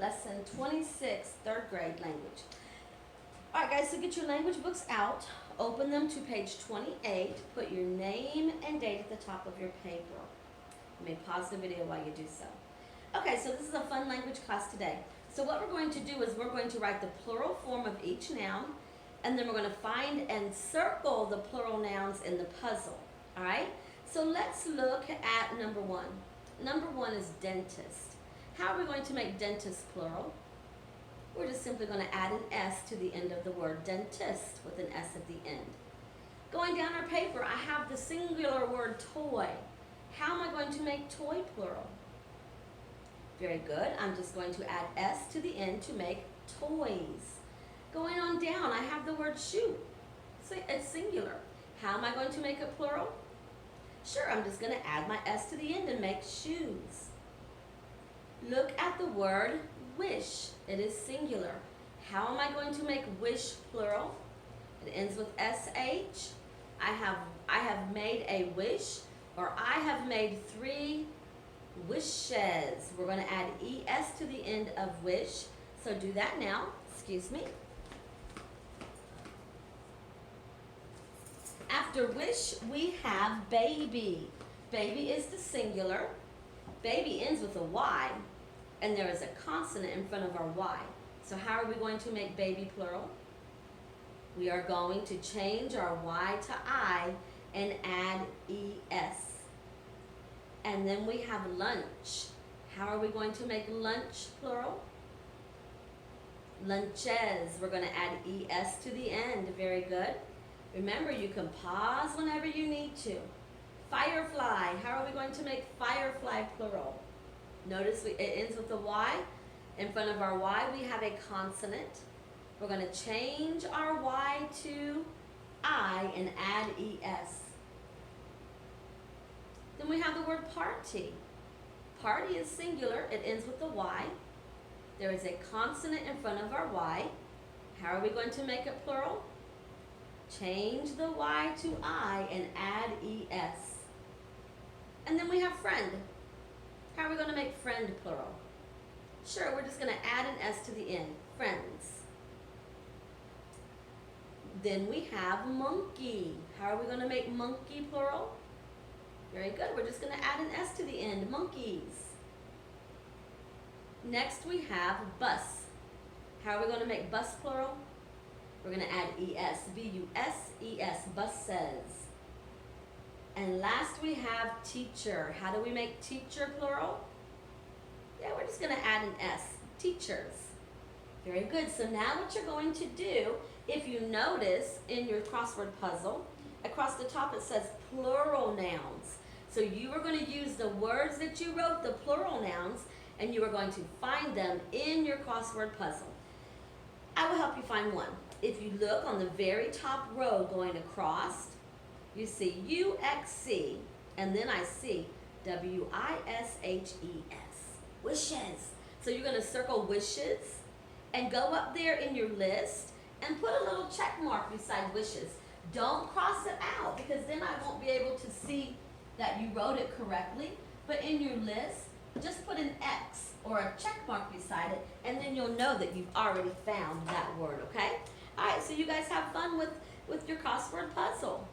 Lesson 26, third grade language. All right, guys, so get your language books out. Open them to page 28. Put your name and date at the top of your paper. You may pause the video while you do so. Okay, so this is a fun language class today. So what we're going to do is we're going to write the plural form of each noun, and then we're going to find and circle the plural nouns in the puzzle. All right? So let's look at number one. Number one is dentist. How are we going to make dentist plural? We're just simply going to add an S to the end of the word dentist with an S at the end. Going down our paper, I have the singular word toy. How am I going to make toy plural? Very good. I'm just going to add S to the end to make toys. Going on down, I have the word shoe. It's singular. How am I going to make it plural? Sure, I'm just going to add my S to the end and make shoes. Look at the word wish. It is singular. How am I going to make wish plural? It ends with SH. I have made a wish, or I have made 3 wishes. We're going to add ES to the end of wish. So do that now. Excuse me. After wish, we have baby. Baby is the singular. Baby ends with a Y, and there is a consonant in front of our Y. So how are we going to make baby plural? We are going to change our Y to I and add ES. And then we have lunch. How are we going to make lunch plural? Lunches. We're going to add ES to the end. Very good. Remember, you can pause whenever you need to. Firefly. How are we going to make firefly plural? Notice it ends with a Y. In front of our Y, we have a consonant. We're going to change our Y to I and add ES. Then we have the word party. Party is singular. It ends with a Y. There is a consonant in front of our Y. How are we going to make it plural? Change the Y to I and add ES. And then we have friend. How are we going to make friend plural? Sure, we're just going to add an S to the end. Friends. Then we have monkey. How are we going to make monkey plural? Very good. We're just going to add an S to the end. Monkeys. Next we have bus. How are we going to make bus plural? We're going to add ES. B-U-S-E-S. Buses. And last we have teacher. How do we make teacher plural? Yeah, we're just going to add an S. Teachers. Very good. So now what you're going to do, if you notice in your crossword puzzle, across the top it says plural nouns. So you are going to use the words that you wrote, the plural nouns, and you are going to find them in your crossword puzzle. I will help you find one. If you look on the very top row going across, you see U-X-C, and then I see W-I-S-H-E-S. Wishes. So you're going to circle wishes and go up there in your list and put a little check mark beside wishes. Don't cross it out, because then I won't be able to see that you wrote it correctly. But in your list, just put an X or a check mark beside it, and then you'll know that you've already found that word, okay? All right, so you guys have fun with your crossword puzzle.